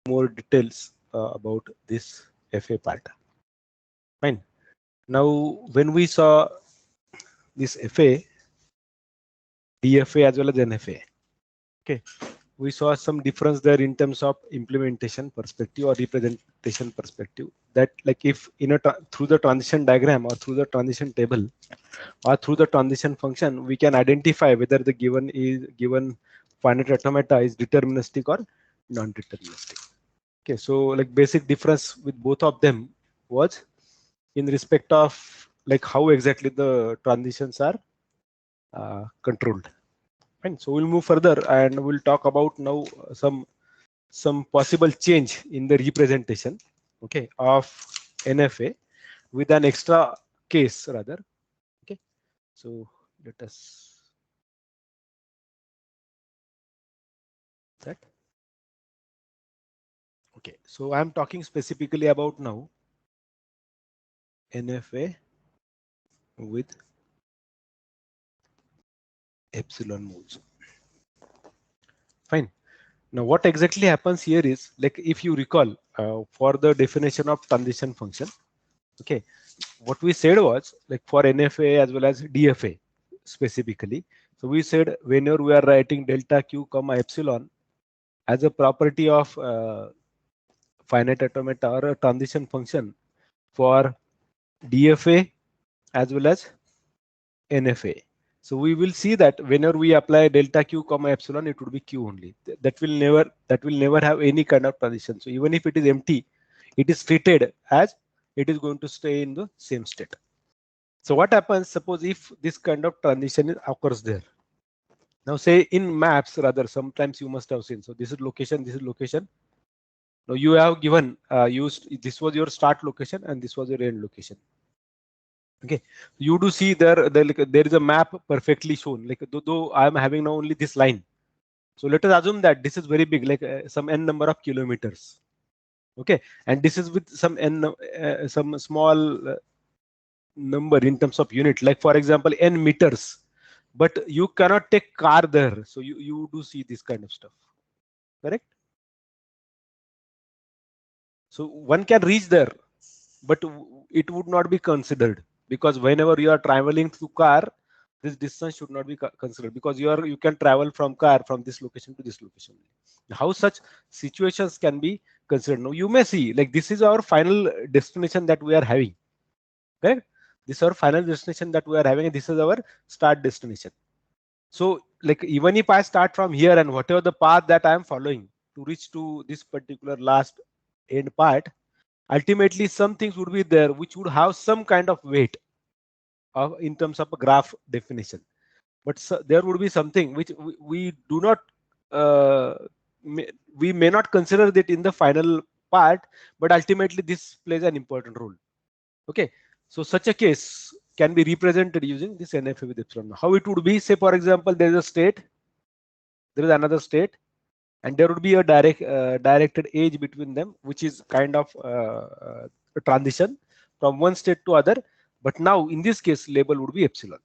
more details about this FA part. Fine. Now, when we saw this FA, DFA as well as NFA, okay, we saw some difference there in terms of implementation perspective or representation perspective. That like if in a through the transition diagram or through the transition table or through the transition function, we can identify whether the given finite automata is deterministic or non-deterministic. Okay, so like basic difference with both of them was in respect of like how exactly the transitions are controlled. Fine. So we'll move further and we'll talk about now some possible change in the representation, okay, of NFA with an extra case rather. Okay, so let us that. Okay, so I'm talking specifically about now NFA with epsilon moves. Fine. Now, what exactly happens here is like if you recall for the definition of transition function, okay, what we said was like for NFA as well as DFA specifically. So we said whenever we are writing delta q comma epsilon as a property of finite automata or a transition function for DFA as well as NFA. So we will see that whenever we apply delta q comma epsilon, it would be q only. That will never have any kind of transition. So even if it is empty, it is treated as it is going to stay in the same state. So what happens? Suppose if this kind of transition occurs there. Now say in maps rather, sometimes you must have seen. So this is location, this is location. Now you have given this was your start location and this was your end location. Okay, you do see there is a map perfectly shown. Like though I am having now only this line. So let us assume that this is very big, like some n number of kilometers. Okay, and this is with some some small number in terms of unit, like for example n meters. But you cannot take car there, so you do see this kind of stuff, correct? So one can reach there, but it would not be considered because whenever you are traveling through car, this distance should not be considered because you can travel from car from this location to this location. How such situations can be considered? Now you may see like this is our final destination that we are having, correct? This is our final destination that we are having, and this is our start destination. So like even if I start from here and whatever the path that I am following to reach to this particular last end part, ultimately some things would be there which would have some kind of weight in terms of a graph definition. But there would be something which we do not we may not consider that in the final part, but ultimately this plays an important role. Okay, so such a case can be represented using this NFA with epsilon. How it would be, say for example, there is a state, there is another state, and there would be a directed edge between them, which is kind of a transition from one state to other. But now in this case, label would be epsilon.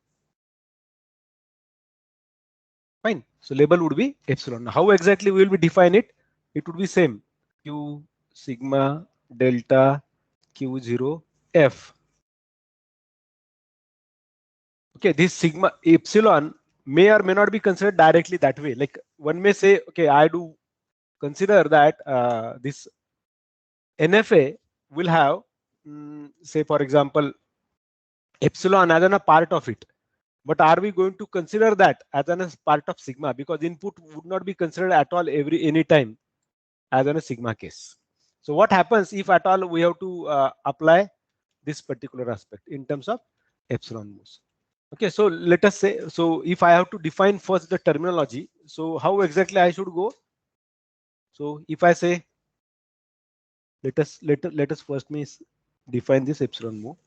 Fine. So label would be epsilon. How exactly we will be define it? It would be same q sigma delta q0 f. Okay, this sigma epsilon may or may not be considered directly that way. Like one may say, okay, I do consider that this NFA will have, say for example, epsilon as a part of it. But are we going to consider that as a part of sigma? Because input would not be considered at all any time as in a sigma case. So what happens if at all we have to apply this particular aspect in terms of epsilon moves? Okay, so let us say, so if I have to define first the terminology, so how exactly I should go? So if I say, let us first define this epsilon move.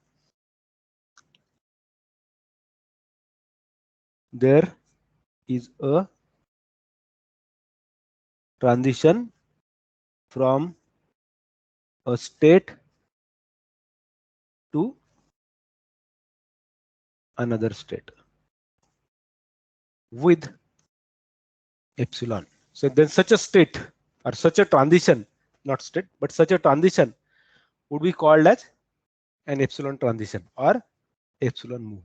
There is a transition from a state to another state with epsilon. So then such a state or such a transition not state, but such a transition would be called as an epsilon transition or epsilon move.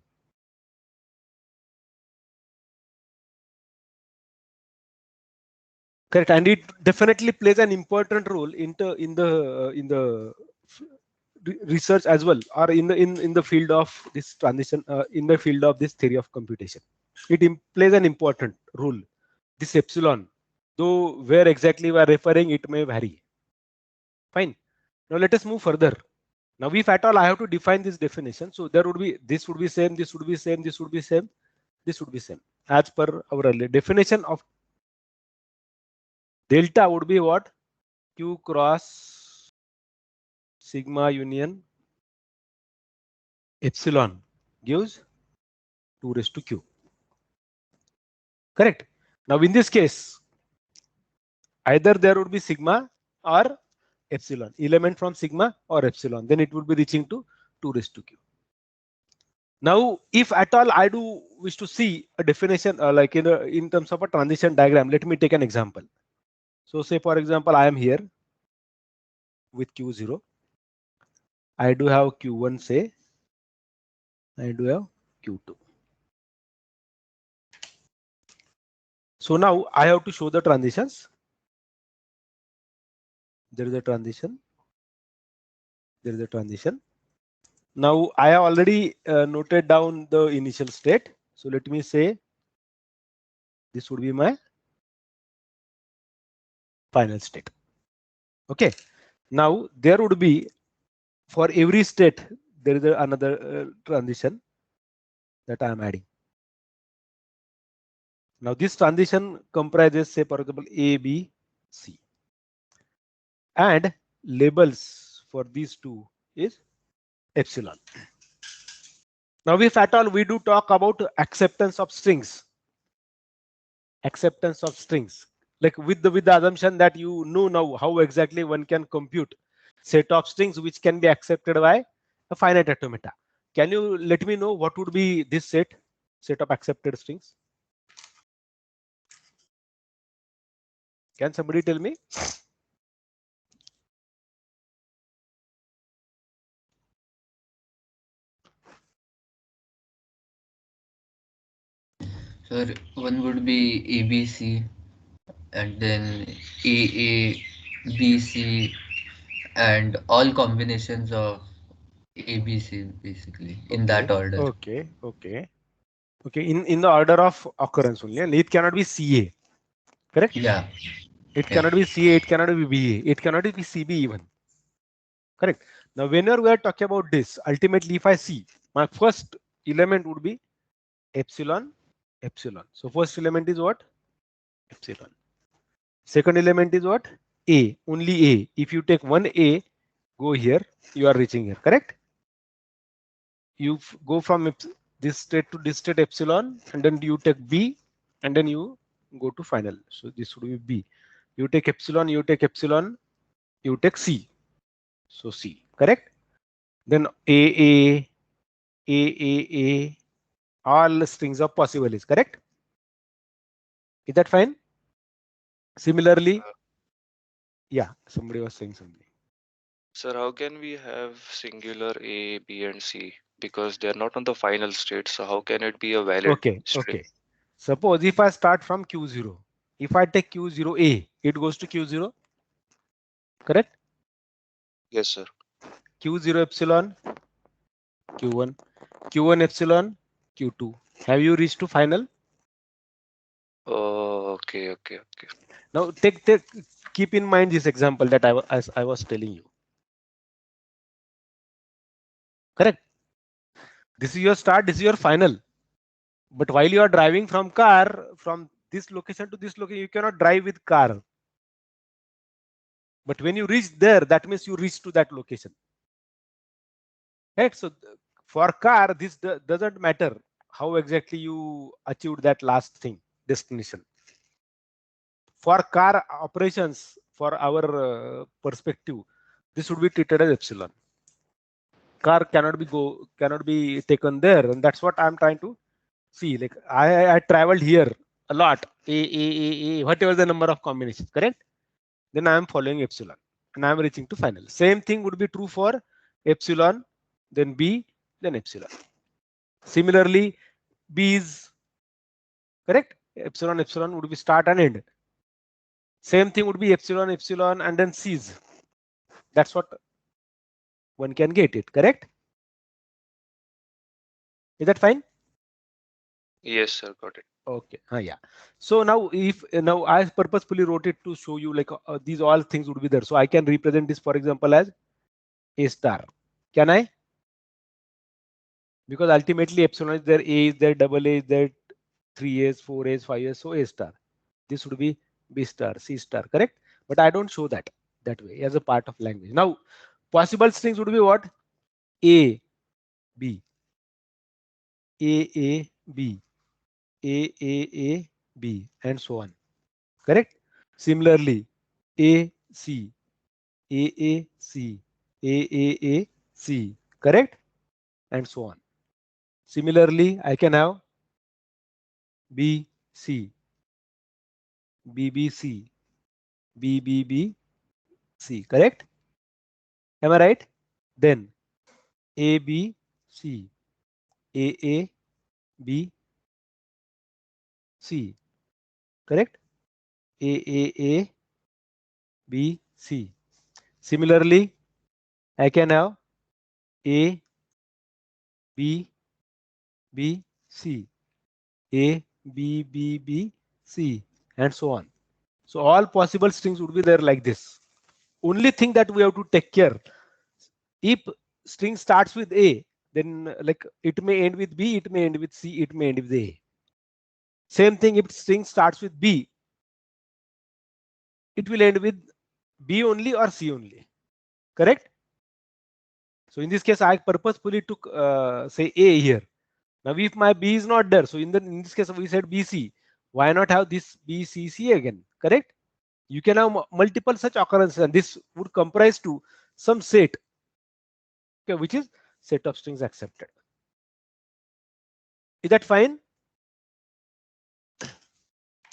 Correct, and it definitely plays an important role in the research as well, or in the field of this transition, in the field of this theory of computation. It plays an important role. This epsilon, though where exactly we are referring, it may vary. Fine. Now let us move further. Now, if at all I have to define this definition, so there would be this would be same, this would be same, this would be same, this would be same as per our earlier definition of delta would be what? Q cross sigma union epsilon gives 2 raised to q. Correct. Now in this case, either there would be sigma or epsilon, element from sigma or epsilon, then it would be reaching to 2 raised to q. Now, if at all I do wish to see a definition like in terms of a transition diagram, let me take an example. So say for example, I am here with Q0. I do have Q1, say I do have Q2. So now I have to show the transitions. There is a transition. There is a transition. Now I have already noted down the initial state. So let me say this would be my final state. Okay. Now there would be, for every state, there is another transition that I am adding. Now this transition comprises, say for example, A, B, C, and labels for these two is epsilon. Now if at all we do talk about acceptance of strings, like with the assumption that you know now how exactly one can compute set of strings which can be accepted by a finite automata. Can you let me know what would be this set of accepted strings? Can somebody tell me? Sir, one would be ABC, and then AA, BC, and all combinations of ABC basically in that Okay, order. okay, okay, okay. In the order of occurrence only, and it cannot be CA. Correct? Yeah, It yeah. cannot be CA. It cannot be BA. It cannot be CB even. Correct. Now, whenever we are talking about this, ultimately, if I see my first element would be epsilon, epsilon. So first element is what? Epsilon. Second element is what? A. Only A. If you take one A, go here, you are reaching here. Correct? You go from this state to this state epsilon, and then you take B, and then you go to final. So this would be B. You take epsilon, you take epsilon, you take C. So C. Correct? Then A, all strings of possible is correct. Is that fine? Similarly, yeah, somebody was saying something. Sir, how can we have singular A, B, and C? Because they're not on the final state, so how can it be a valid Okay, string? okay. Suppose if I start from Q0, if I take Q0A, it goes to Q0, correct? Yes, sir. Q0 epsilon, Q1, Q1 epsilon, Q2. Have you reached to final? Oh, okay, okay, okay. Now keep in mind this example that as I was telling you. Correct. This is your start, this is your final. But while you are driving from car, from this location to this location, you cannot drive with car. But when you reach there, that means you reach to that location. Right? So for car, this doesn't matter how exactly you achieved that last thing, destination. For car operations, for our perspective, this would be treated as epsilon. Car cannot be taken there, and that's what I'm trying to see. Like I traveled here a lot, whatever the number of combinations, correct? Then I am following epsilon. and I'm reaching to final. Same thing would be true for epsilon, then B, then epsilon. Similarly, B is correct. Epsilon, epsilon would be start and end. Same thing would be epsilon, epsilon, and then C's. That's what one can get it, correct? Is that fine? Yes, sir, got it. Okay. Yeah. So now, if now I purposefully wrote it to show you like these all things would be there. So I can represent this, for example, as A star. Can I? Because ultimately epsilon is there, A is there, double A is there, 3A's, 4A's, 5A's, so A star. This would be B star, C star, correct? But I don't show that way as a part of language. Now, possible strings would be what? A, B, A, B, A, B, and so on. Correct? Similarly, A, C, A, C, A, C, correct? And so on. Similarly, I can have B, C, B, C, B, C, correct? Am I right? Then A, B, C, A, B, C, correct? A, B, C. Similarly, I can have A, B, C, A, B, C, and so on. So all possible strings would be there like this. Only thing that we have to take care, if string starts with A, then like it may end with B, it may end with C, it may end with A. Same thing if string starts with B, it will end with B only or C only. Correct? So in this case, I purposefully took say A here. Now if my B is not there, so in this case we said BC. Why not have this BCC again? Correct? You can have multiple such occurrences, and this would comprise to some set, okay, which is set of strings accepted. Is that fine?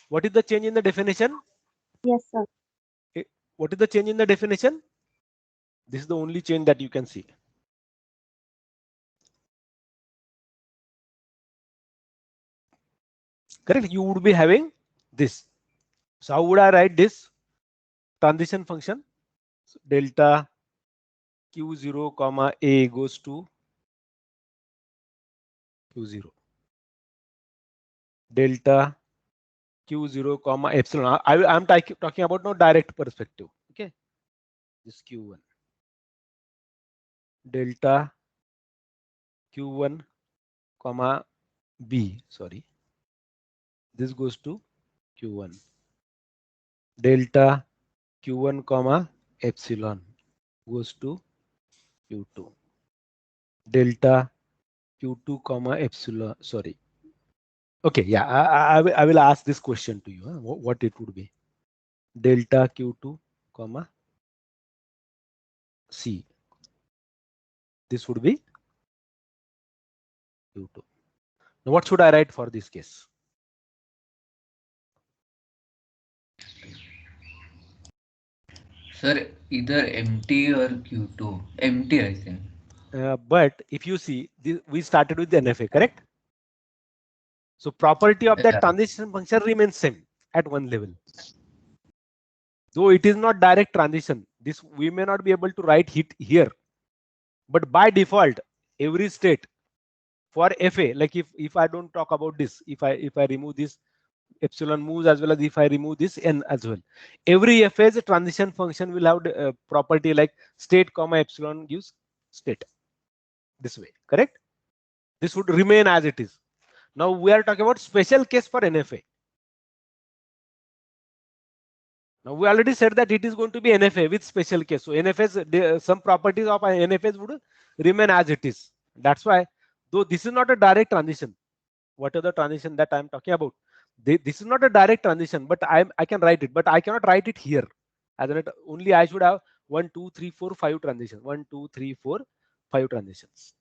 What is the change in the definition? Yes, sir. What is the change in the definition? This is the only change that you can see. Correct? You would be having this. So how would I write this? Transition function. So delta Q0 comma A goes to Q0. Delta Q0 comma epsilon. I'm talking about no direct perspective. Okay. This Q1. Delta Q1 comma B. Sorry. This goes to Q1. Delta Q1 comma epsilon goes to Q2. Delta Q2 comma epsilon. Sorry. Okay. Yeah. I will ask this question to you. What it would be? Delta Q2 comma C. This would be Q2. Now what should I write for this case? Sir, either empty or Q2. Empty, I think. But if you see, we started with the NFA, correct? So property of that Yeah. transition function remains same at one level. Though it is not direct transition, this we may not be able to write it here. But by default, every state for FA, like if I don't talk about this, if I remove this epsilon moves as well as if I remove this n as well, every FA's transition function will have a property like state comma epsilon gives state. This way, correct? This would remain as it is. Now we are talking about special case for NFA. Now we already said that it is going to be NFA with special case. So NFA's some properties of NFA's would remain as it is. That's why, though this is not a direct transition, whatever the transition that I'm talking about, this is not a direct transition, but I can write it, but I cannot write it here. As in only I should have 1, 2, 3, 4, 5 transitions. 1, 2, 3, 4, 5 transitions.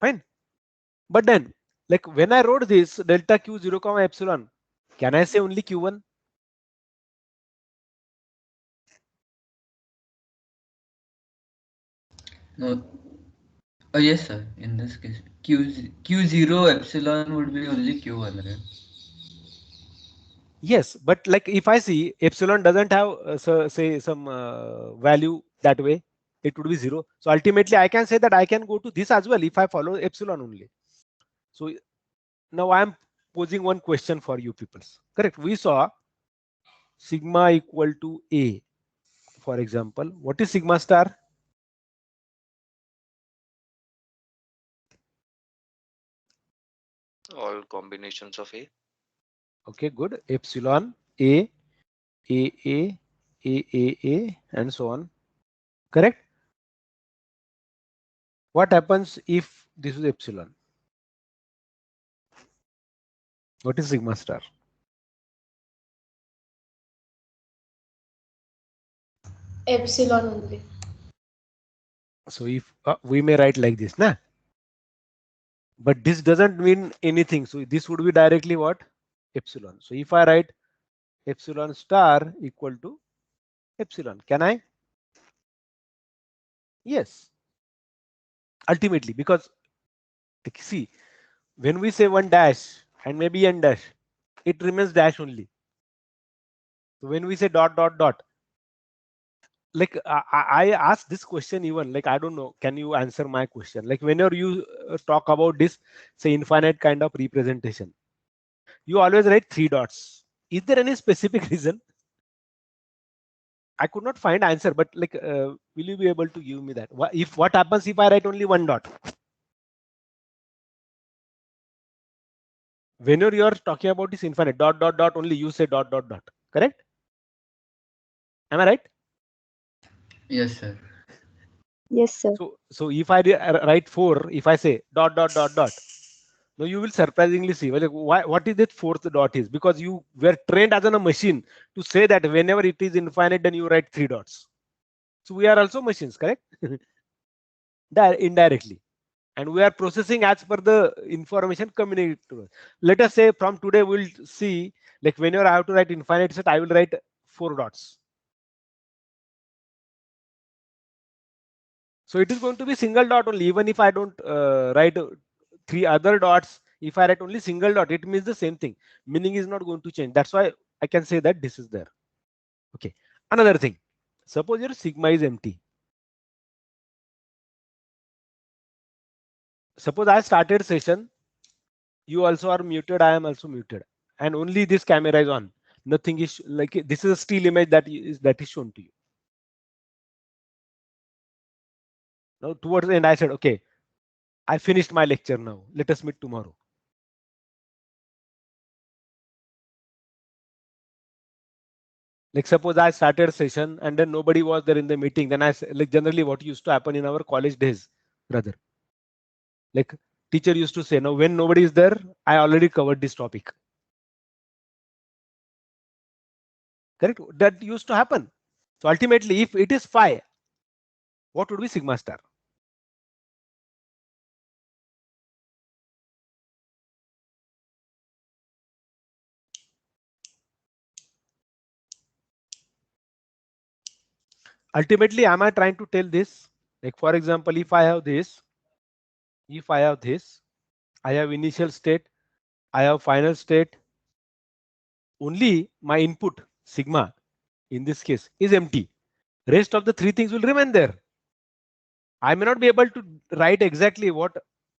Fine. But then, like when I wrote this delta Q0 comma epsilon, can I say only Q1? No. Oh, yes, sir. In this case, Q0 epsilon would be only Q1, right? Yes, but like if I see epsilon doesn't have say some value that way, it would be 0. So ultimately I can say that I can go to this as well if I follow epsilon only. So now I am posing one question for you peoples. Correct. We saw sigma equal to A, for example. What is sigma star? All combinations of A. Okay, good. Epsilon A, A, A, A, A, A, and so on. Correct. What happens if this is epsilon? What is sigma star? Epsilon only. So if we may write like this, na? But this doesn't mean anything. So this would be directly what? Epsilon. So if I write epsilon star equal to epsilon, can I? Yes. Ultimately, because see, when we say one dash and maybe n dash, it remains dash only. So when we say dot dot dot, like I ask this question even like I don't know, can you answer my question? Like whenever you talk about this, say infinite kind of representation, you always write 3 dots. Is there any specific reason? I could not find answer, but like, will you be able to give me that? What happens if I write only 1 dot? Whenever you are talking about this infinite dot dot dot only, you say dot dot dot. Correct? Am I right? Yes, sir. Yes, sir. So if I write 4, if I say dot dot dot dot, now you will surprisingly see like why what is that fourth dot is, because you were trained as a machine to say that whenever it is infinite, then you write 3 dots. So we are also machines, correct? Indirectly. And we are processing as per the information communicated to us. Let us say from today we'll see like whenever I have to write infinite set, I will write 4 dots. So it is going to be single dot only, even if I don't write 3 other dots. If I write only single dot, it means the same thing. Meaning is not going to change. That's why I can say that this is there. Okay. Another thing. Suppose your sigma is empty. Suppose I started session. You also are muted. I am also muted, and only this camera is on. Nothing is like this is a still image that is shown to you. Now towards the end, I said, okay, I finished my lecture now. Let us meet tomorrow. Like suppose I started session and then nobody was there in the meeting. Then I like generally what used to happen in our college days, brother. Like teacher used to say, now when nobody is there, I already covered this topic. Correct? That used to happen. So ultimately, if it is phi, what would be sigma star? Ultimately, am I trying to tell this? Like for example, if I have this, I have initial state, I have final state. Only my input sigma in this case is empty. Rest of the 3 things will remain there. I may not be able to write exactly what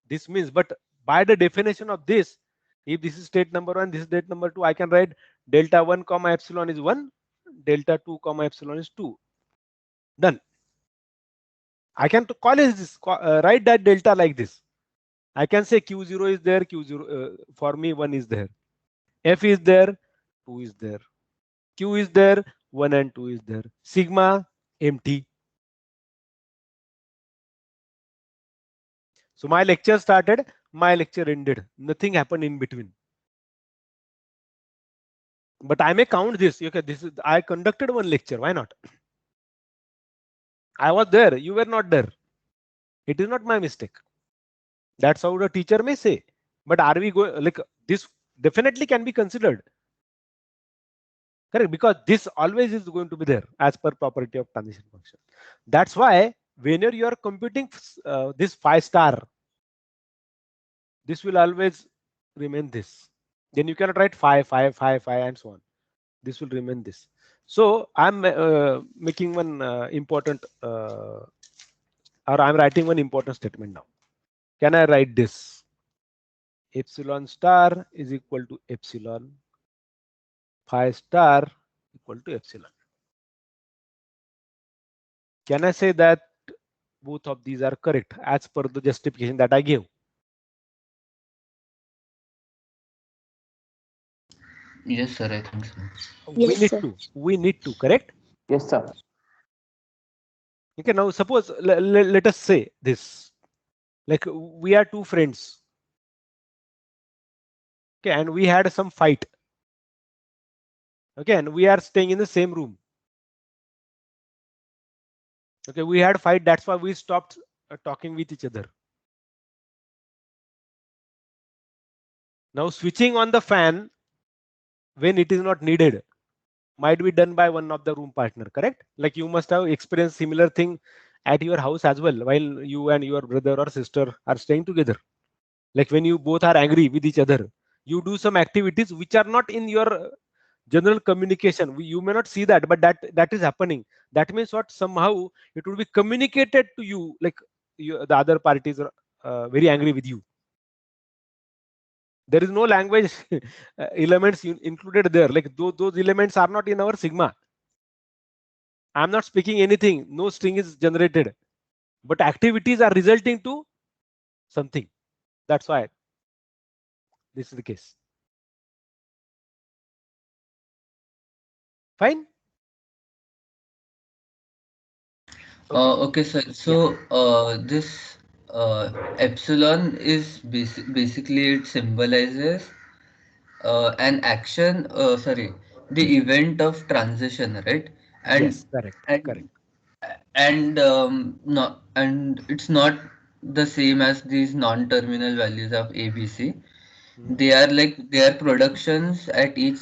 this means, but by the definition of this, if this is state number 1, this is state number 2, I can write delta 1 comma epsilon is 1, delta 2 comma epsilon is 2. Done. I can call this, write that delta like this. I can say Q0 is there, Q0 for me 1 is there. F is there, 2 is there. Q is there, 1 and 2 is there. Sigma empty. So my lecture started, my lecture ended. Nothing happened in between. But I may count this. Okay, this is I conducted one lecture. Why not? I was there. You were not there. It is not my mistake. That's how the teacher may say. But are we going like this? Definitely can be considered. Correct, because this always is going to be there as per property of transition function. That's why whenever you are computing this 5 star, this will always remain this. Then you cannot write 5, 5, 5, 5, and so on. This will remain this. So I'm making one important, or I'm writing one important statement now. Can I write this? Epsilon star is equal to epsilon, phi star equal to epsilon. Can I say that both of these are correct as per the justification that I gave? Yes, sir, I think so. Yes, sir. We need to, correct? Yes, sir. Okay, now suppose let us say this, like we are two friends. Okay, and we had some fight. Okay, and we are staying in the same room. Okay, we had fight, that's why we stopped talking with each other. Now switching on the fan when it is not needed might be done by one of the room partner, correct? Like you must have experienced similar thing at your house as well while you and your brother or sister are staying together. Like when you both are angry with each other, you do some activities which are not in your general communication. You may not see that, but that is happening. That means what? Somehow it will be communicated to you, like the other parties are very angry with you. There is no language elements included there. Like those elements are not in our sigma. I'm not speaking anything. No string is generated, but activities are resulting to something. That's why this is the case. Fine. Okay, sir. So, this epsilon is basically it symbolizes an action, sorry, the event of transition, right? Yes, And correct, correct. and not, and it's not the same as these non-terminal values of ABC. Mhm. They are productions at each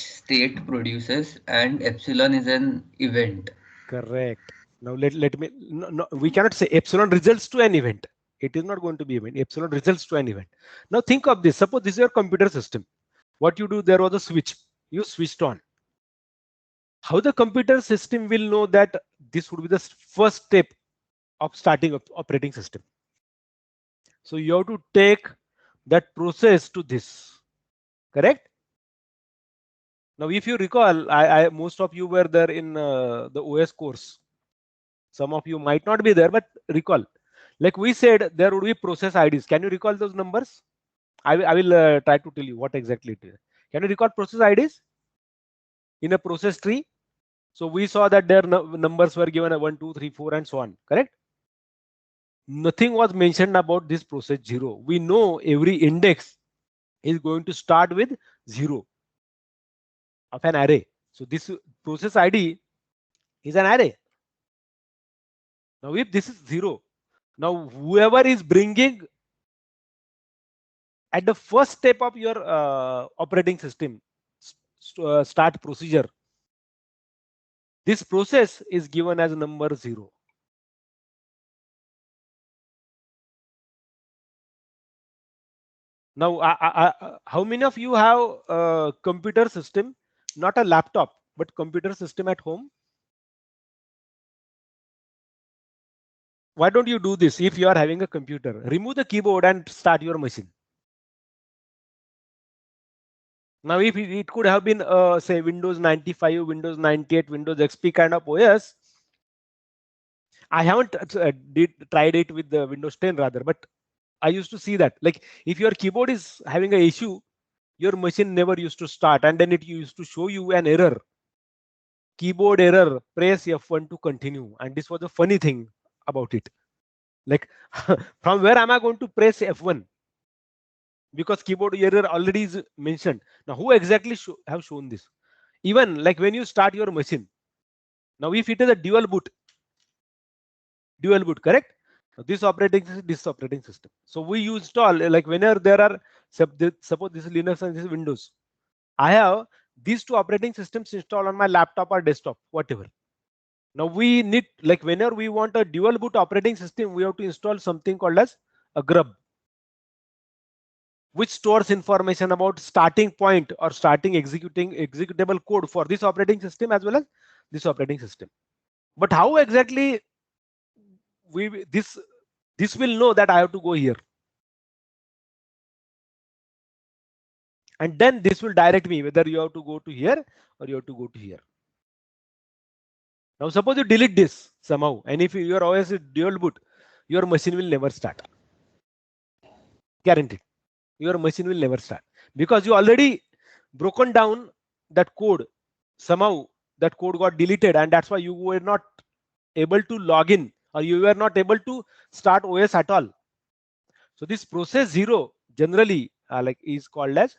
state produces, and epsilon is an event. Correct. Now let me, no, we cannot say epsilon results to an event. It is not going to be event. Epsilon results to an event. Now think of this. Suppose this is your computer system. What you do, there was a switch. You switched on. How the computer system will know that this would be the first step of starting operating system? So you have to take that process to this. Correct? Now, if you recall, most of you were there in the OS course. Some of you might not be there, but recall. Like we said, there would be process IDs. Can you recall those numbers? I will try to tell you what exactly it is. Can you recall process IDs in a process tree? So we saw that their numbers were given 1, 2, 3, 4, and so on. Correct? Nothing was mentioned about this process 0. We know every index is going to start with 0 of an array. So this process ID is an array. Now, if this is 0, now whoever is bringing at the first step of your operating system start procedure, this process is given as number 0. Now, how many of you have a computer system, not a laptop, but computer system at home? Why don't you do this? If you are having a computer, remove the keyboard and start your machine. Now, if it could have been say Windows 95, Windows 98, Windows XP kind of OS, I haven't tried it with the Windows 10 rather, but I used to see that. Like if your keyboard is having an issue, your machine never used to start, and then it used to show you an error. Keyboard error, press F1 to continue. And this was a funny thing about it. Like from where am I going to press F1? Because keyboard error already is mentioned. Now, who exactly have shown this? Even like when you start your machine. Now, if it is a dual boot, correct? This operating system. So we used all, like whenever there are, suppose this is Linux and this is Windows, I have these two operating systems installed on my laptop or desktop, whatever. Now we need, like whenever we want a dual boot operating system, we have to install something called as a grub, which stores information about starting point or starting executing executable code for this operating system as well as this operating system. But how exactly this will know that I have to go here, and then this will direct me whether you have to go to here or you have to go to here. Now suppose you delete this somehow, and if your OS is dual boot, your machine will never start. Guaranteed. Your machine will never start because you already broken down that code. Somehow that code got deleted, and that's why you were not able to log in, or you were not able to start OS at all. So this process 0 generally is called as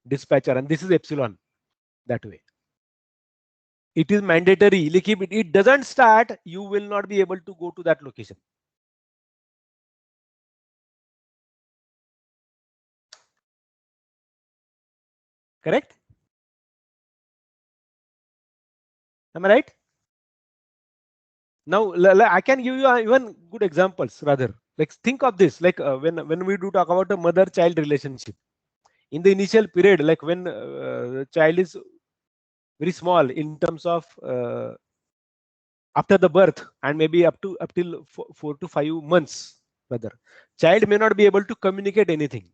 dispatcher, and this is epsilon that way. It is mandatory. Like if it doesn't start, you will not be able to go to that location. Correct? Am I right? Now I can give you even good examples rather. Like think of this, like when we do talk about a mother-child relationship. In the initial period, like when the child is very small in terms of after the birth, and maybe up till 4 to 5 months, rather, child may not be able to communicate anything.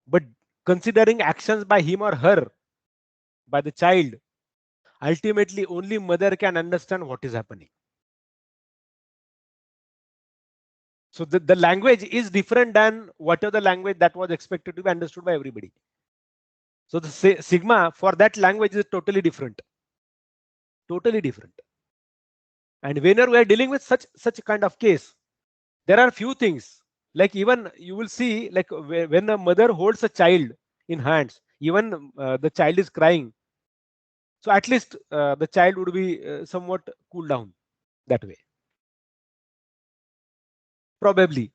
But considering actions by him or her, by the child, ultimately only mother can understand what is happening. So the language is different than whatever the language that was expected to be understood by everybody. So the sigma for that language is totally different. Totally different. And whenever we are dealing with such a kind of case, there are few things. Like even you will see, like when a mother holds a child in hands, even the child is crying. So at least the child would be somewhat cool down that way. Probably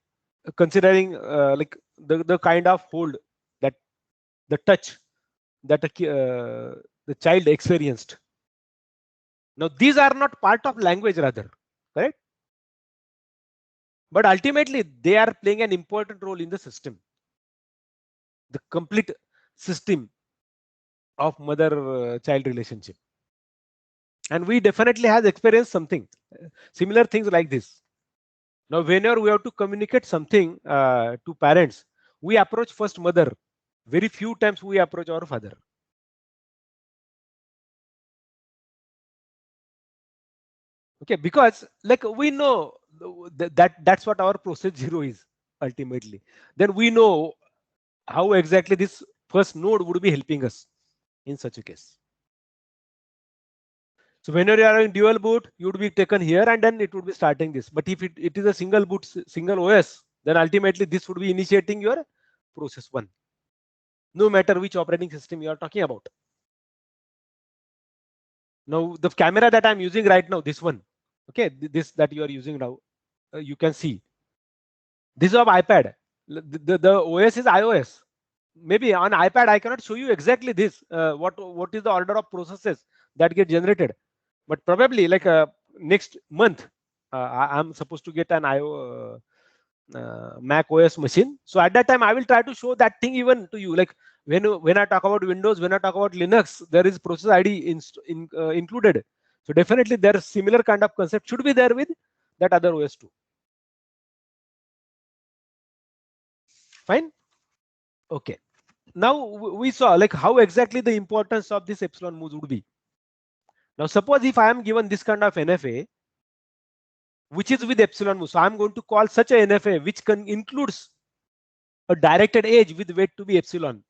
considering like the kind of hold, that the touch that the child experienced. Now these are not part of language rather, correct? But ultimately they are playing an important role in the system, the complete system of mother-child relationship. And we definitely have experienced something similar things like this. Now whenever we have to communicate something to parents, we approach first mother. Very few times we approach our father. Okay, because like we know that's what our process 0 is ultimately. Then we know how exactly this first node would be helping us in such a case. So whenever you are in dual boot, you would be taken here and then it would be starting this. But if it is a single boot, single OS, then ultimately this would be initiating your process 1, no matter which operating system you are talking about. Now the camera that I'm using right now, this one, okay, this that you are using now, you can see this is of iPad. The OS is iOS. Maybe on iPad I cannot show you exactly this. What is the order of processes that get generated? But probably like next month, I'm supposed to get an Mac OS machine. So at that time, I will try to show that thing even to you. Like when I talk about Windows, when I talk about Linux, there is process ID included. So definitely there is similar kind of concept should be there with that other OS too. Fine. Okay. Now we saw like how exactly the importance of this epsilon moves would be. Now suppose if I am given this kind of NFA, which is with epsilon move, so I'm going to call such a NFA which includes a directed edge with weight to be epsilon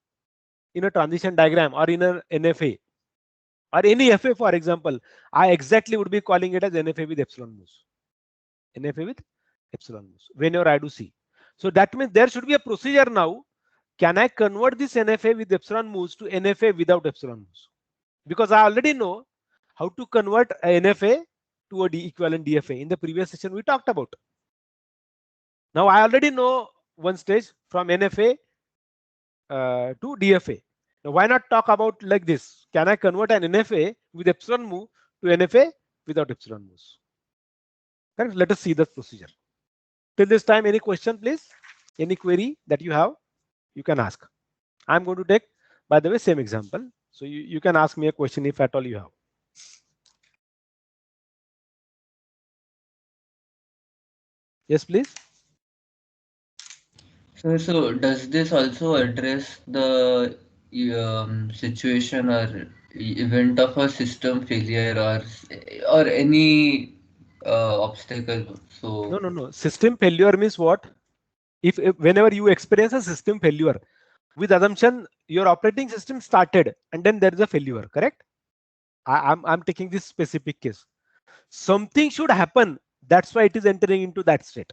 in a transition diagram or in an NFA or any FA, for example, I exactly would be calling it as NFA with epsilon moves. NFA with epsilon moves whenever I do C. So that means there should be a procedure now. Can I convert this NFA with epsilon moves to NFA without epsilon moves? Because I already know how to convert a NFA to a equivalent DFA. In the previous session, we talked about. Now I already know one stage from NFA to DFA. Now why not talk about like this? Can I convert an NFA with epsilon move to NFA without epsilon moves. Correct? Let us see the procedure. Till this time, any question, please? Any query that you have, you can ask. I'm going to take, by the way, same example. So you can ask me a question if at all you have. Yes, please. So does this also address the situation or event of a system failure or any obstacle? So No. System failure means what? If whenever you experience a system failure, with assumption your operating system started and then there is a failure, correct? I'm taking this specific case. Something should happen. That's why it is entering into that state,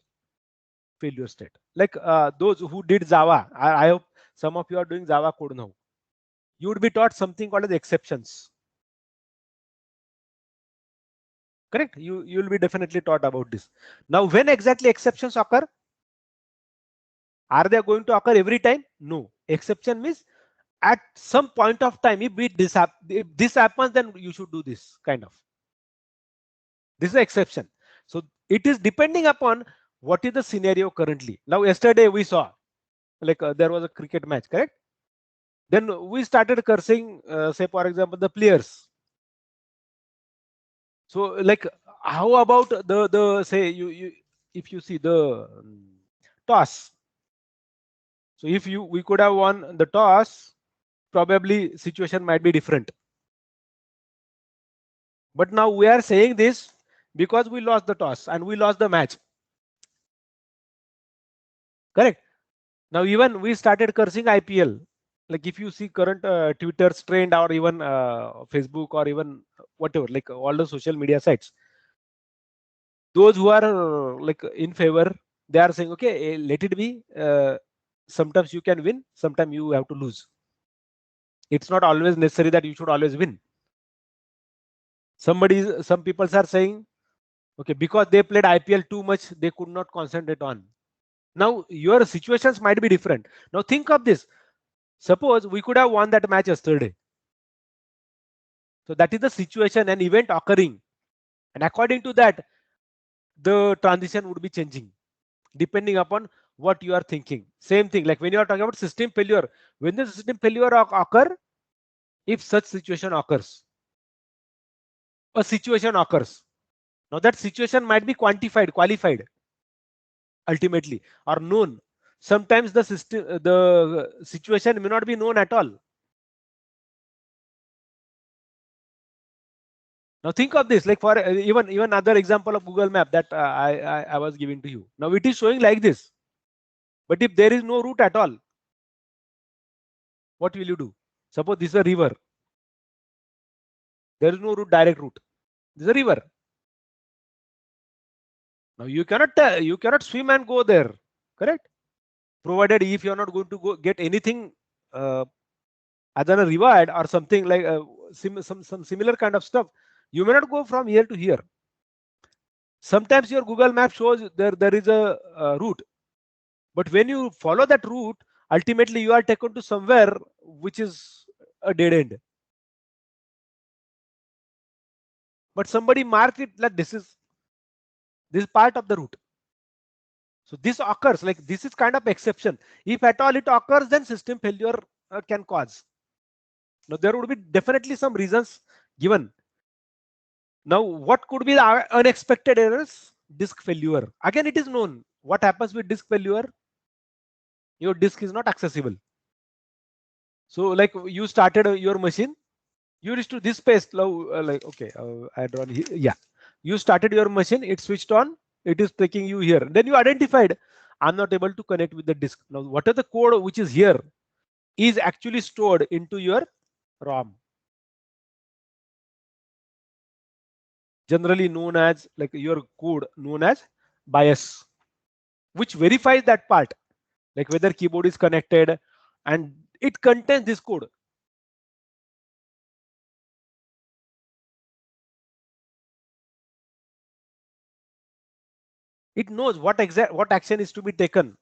failure state. Like those who did Java, I hope some of you are doing Java code now. You would be taught something called as exceptions. Correct? You will be definitely taught about this. Now, when exactly exceptions occur? Are they going to occur every time? No. Exception means at some point of time, if this happens, then you should do this kind of. This is the exception. So it is depending upon what is the scenario currently. Now, yesterday we saw like there was a cricket match, correct? Then we started cursing, say for example, the players. So like, how about the say you if you see the toss. So if we could have won the toss, probably situation might be different. But now we are saying this because we lost the toss and we lost the match. Correct. Now even we started cursing IPL. Like if you see current Twitter's trend or even Facebook or even whatever, like all the social media sites, those who are like in favor, they are saying, okay, let it be. Sometimes you can win, sometimes you have to lose. It's not always necessary that you should always win. Some people are saying, okay, because they played IPL too much, they could not concentrate on. Now your situations might be different. Now think of this. Suppose we could have won that match yesterday. So that is the situation and event occurring. And according to that, the transition would be changing depending upon what you are thinking. Same thing, like when you are talking about system failure, when the system failure occur, if such situation occurs, a situation occurs. Now that situation might be quantified, qualified, ultimately, or known. Sometimes the situation may not be known at all. Now think of this, like for even other example of Google Map that I was giving to you. Now it is showing like this. But if there is no route at all, what will you do? Suppose this is a river. There is no route, direct route. This is a river. Now you cannot swim and go there, correct? Provided if you are not going to go get anything other than a reward or something like some similar kind of stuff, you may not go from here to here. Sometimes your Google Map shows there is a route, but when you follow that route, ultimately you are taken to somewhere which is a dead end. But somebody marked it like this is part of the route. So this occurs, like this is kind of exception. If at all it occurs, then system failure can cause. Now there would be definitely some reasons given. Now what could be the unexpected errors? Disk failure. Again, it is known what happens with disk failure. Your disk is not accessible. So like you started your machine, you reached to this space, like okay, I drawn here. Yeah, you started your machine, it switched on, it is taking you here. Then you identified, I'm not able to connect with the disk. Now what are the code which is here is actually stored into your ROM, generally known as like your code known as BIOS, which verifies that part, like whether keyboard is connected, and it contains this code. It knows what action is to be taken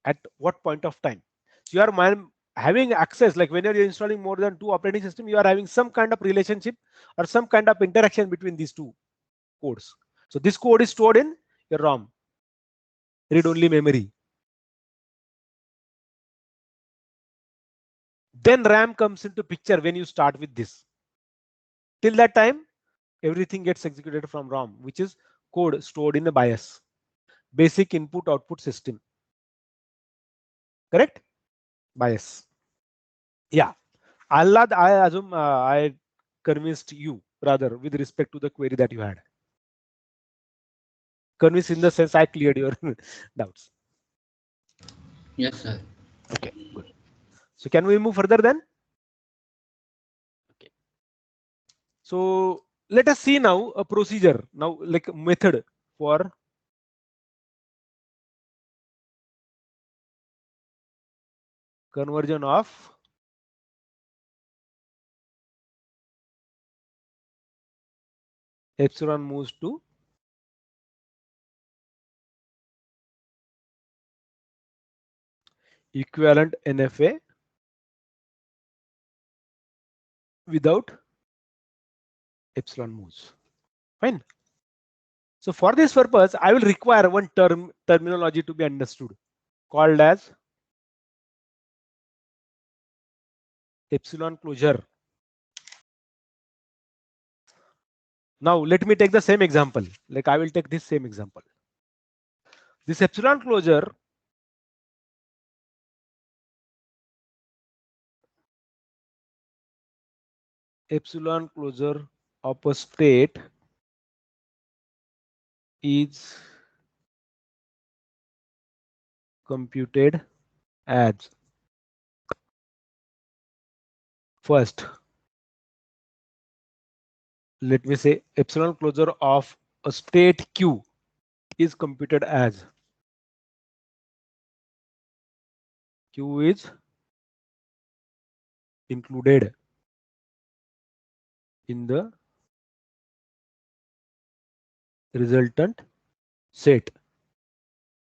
at what point of time. So you are having access, like when you're installing more than 2 operating system, you are having some kind of relationship or some kind of interaction between these 2 codes. So this code is stored in your ROM, read-only memory. Then RAM comes into picture when you start with this. Till that time, everything gets executed from ROM, which is code stored in a BIOS, basic input output system. Correct? BIOS. Yeah. Allah, I assume I convinced you rather with respect to the query that you had. Convinced in the sense I cleared your doubts. Yes, sir. Okay, good. So can we move further then? Okay. So let us see now a procedure, now like a method for conversion of epsilon moves to equivalent NFA without epsilon moves. Fine. So for this purpose, I will require one terminology to be understood called as epsilon closure. Now let me take the same example. Like I will take this same example. This epsilon closure of a state is computed as first, let me say epsilon closure of a state Q is computed as Q is included in the resultant set.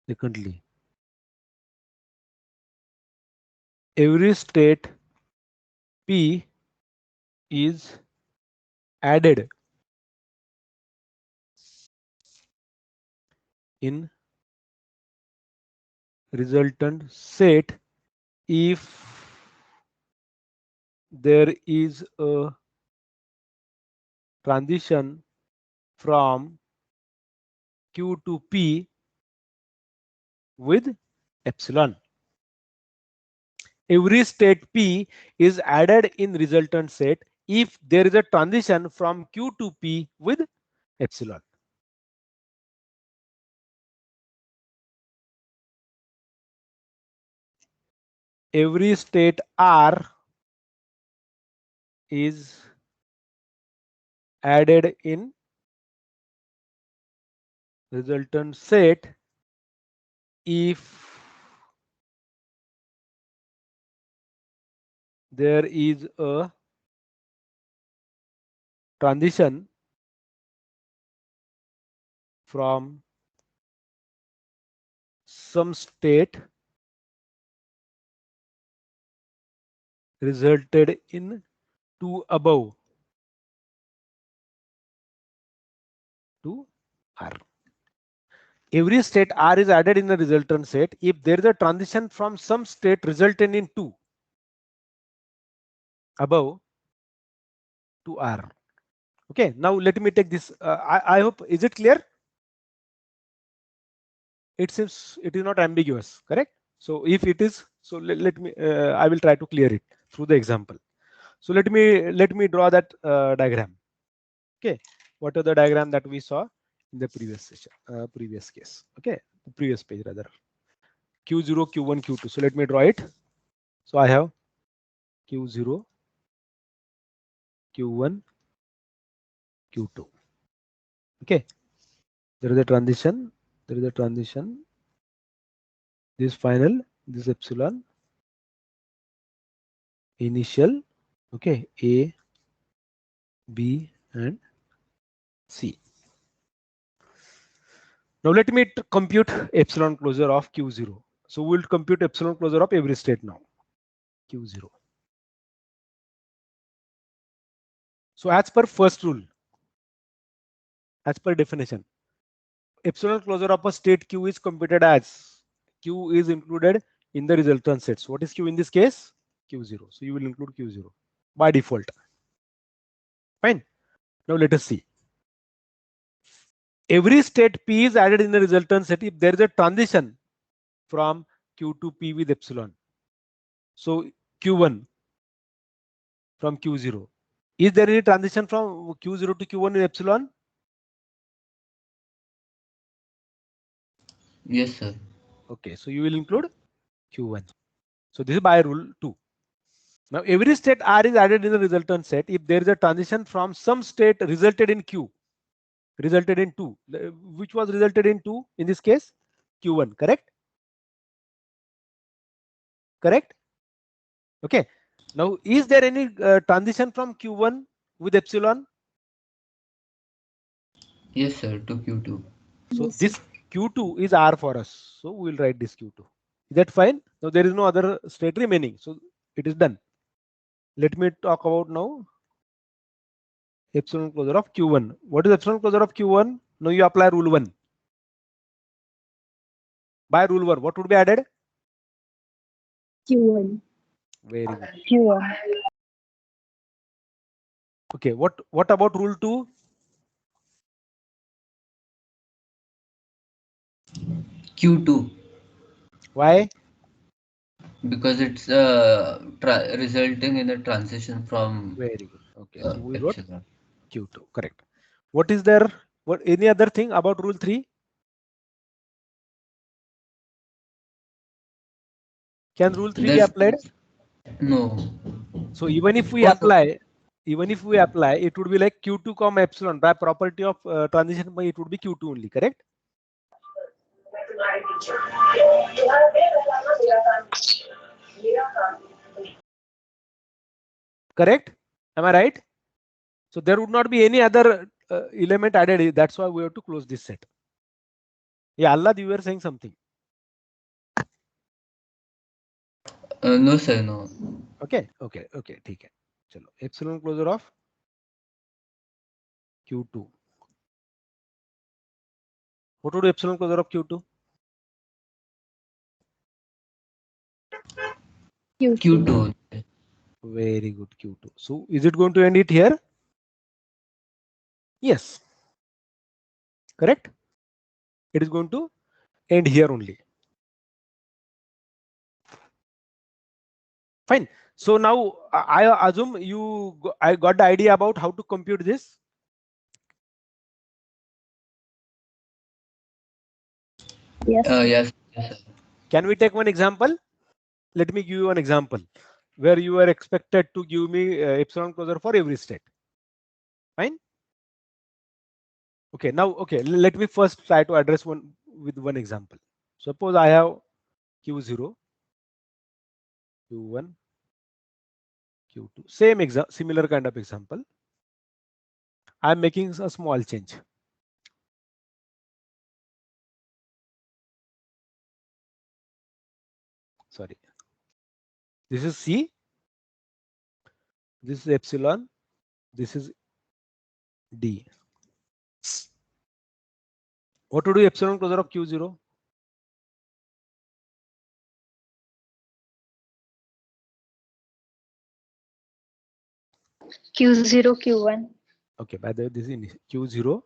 Secondly, every state P is added in resultant set if there is a transition from Q to P with epsilon. Every state P is added in resultant set if there is a transition from Q to P with epsilon. Every state R is added in resultant set if there is a transition from some state resulted in 2 above to R. Every state R is added in the resultant set if there is a transition from some state resulting in 2 above to R. Okay, now let me take this. I hope, is it clear? It seems it is not ambiguous, correct? So if it is, so let me, I will try to clear it through the example. So let me draw that diagram. Okay, what are the diagram that we saw in the previous session, previous case? Okay, the previous page rather. Q0, Q1, Q2. So let me draw it. So I have Q0, Q1, Q2. Okay, there is a transition. There is a transition. This final, this epsilon, initial. Okay, A, B, and C. Now let me compute epsilon closure of Q0. So we'll compute epsilon closure of every state now. Q0. So as per first rule, as per definition, epsilon closure of a state Q is computed as Q is included in the resultant sets. What is Q in this case? Q0. So you will include Q0 by default. Fine. Now let us see. Every state P is added in the resultant set if there is a transition from Q to P with epsilon. So Q1 from Q0. Is there any transition from Q0 to Q1 in epsilon? Yes, sir. Okay, so you will include Q1. So this is by rule 2. Now every state R is added in the resultant set if there is a transition from some state resulted in Q, resulted in 2, which was resulted in 2 in this case, Q1, correct? Correct? Okay. Now is there any transition from Q1 with epsilon? Yes, sir. To Q2. So Yes, this Q2 is R for us. So we will write this Q2. Is that fine? Now there is no other state remaining. So it is done. Let me talk about now epsilon closure of Q1. What is epsilon closure of Q1? Now you apply rule 1. By rule 1, what would be added? Q1. Very good. Q1. Okay, what about rule 2? Q2. Why? Because it's resulting in a transition from Very good. Okay, so we wrote epsilon. Q2. Correct. What is there? What any other thing about rule 3? Can rule 3 be There's applied? no. So even if we Oh, no. apply, it would be like Q2 comma epsilon by property of transition by it would be Q2 only, correct? Correct? Am I right? So there would not be any other element added. That's why we have to close this set. Yeah, Allah, you were saying something. No, sir. No. Okay. ठीक है. चलो epsilon closure of Q2. What would be epsilon closure of Q2? Q2. Very good, Q2. So is it going to end it here? Yes. Correct? It is going to end here only. Fine. So now I assume I got the idea about how to compute this. Yes. Yes. Yes, sir. Can we take one example? Let me give you an example where you are expected to give me epsilon closure for every state. Fine. Okay. Now, okay. Let me first try to address one with one example. Suppose I have Q0, Q1, Q2. Similar kind of example. I'm making a small change. Sorry. This is C. This is epsilon. This is D. What would be epsilon closure of Q0? Q0, Q1. Okay, by the way, this is Q0,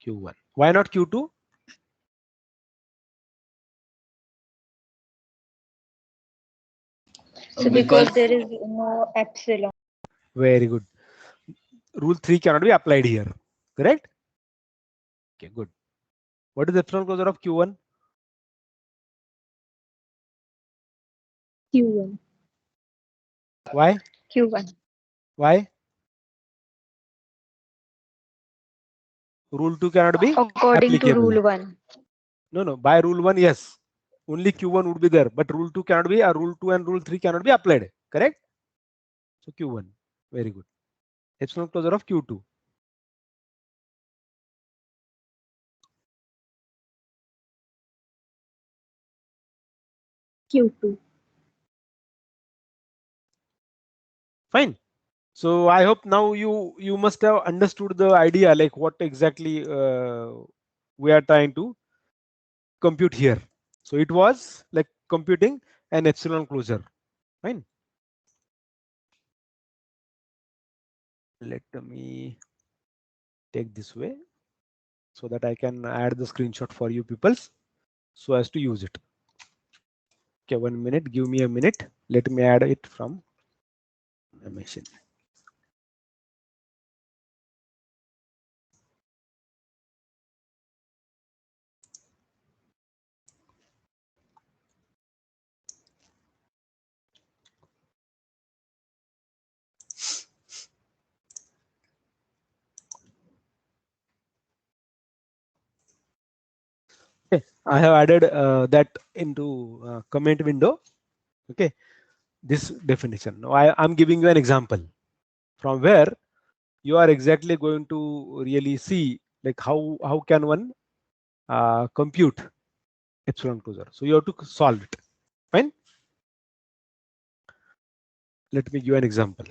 Q1. Why not Q2? So because there is no epsilon. Very good. Rule 3 cannot be applied here. Correct? Okay, good. What is epsilon closure of Q1? Q1. Why? Q1. Why? Rule 2 cannot be According to applicable. rule 1. No. By rule 1, yes. Only Q1 would be there, but rule 2 cannot be, or rule 2 and rule 3 cannot be applied. Correct? So Q1. Very good. Epsilon closure of Q2. Q2. Fine. So I hope now you must have understood the idea, like what exactly we are trying to compute here. So it was like computing an epsilon closure. Fine. Let me take this way so that I can add the screenshot for you peoples so as to use it. Okay, 1 minute. Give me a minute. Let me add it from my machine. Okay, I have added that into comment window. Okay, this definition. Now I'm giving you an example from where you are exactly going to really see like how can one compute epsilon closure. So you have to solve it. Fine. Let me give an example.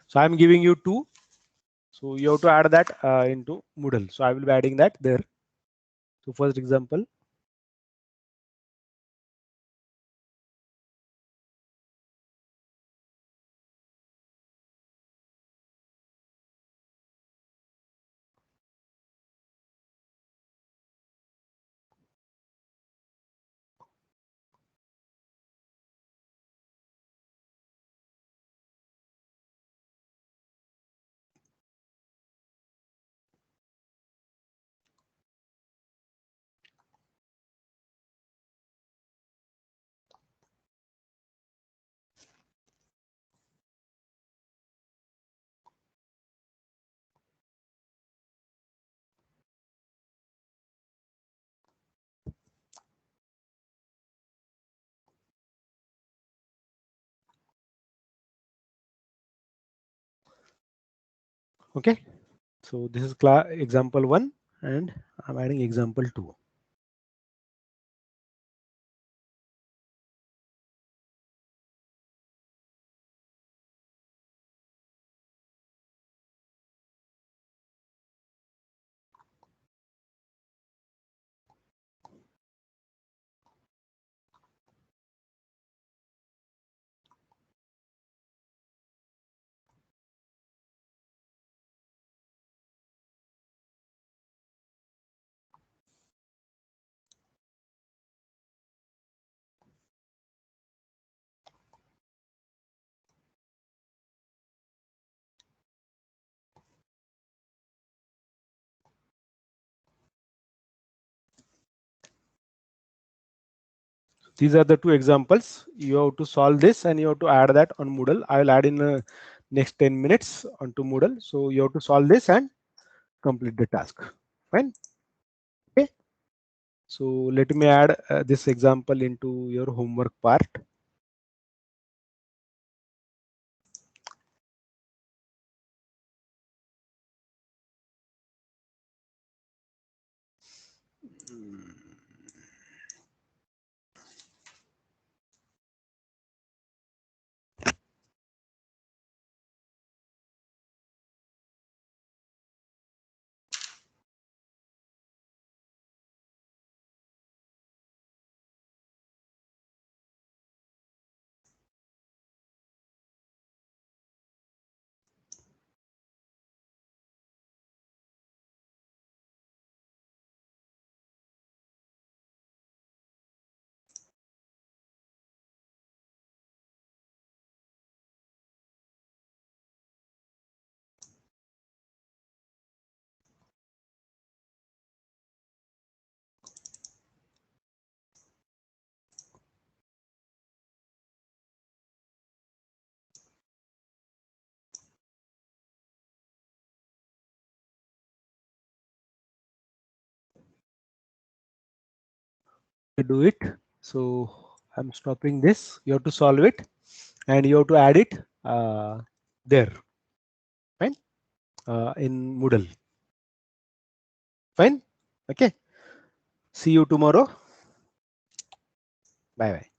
So I'm giving you 2. So you have to add that into Moodle. So I will be adding that there. So first example. Okay. So this is example 1 and I'm adding example 2. These are the 2 examples. You have to solve this and you have to add that on Moodle. I will add in the next 10 minutes onto Moodle. So you have to solve this and complete the task. Fine. Okay. So let me add this example into your homework part. Do it. So I'm stopping this. You have to solve it and you have to add it there. Fine. in Moodle. Fine. Okay. See you tomorrow. Bye bye.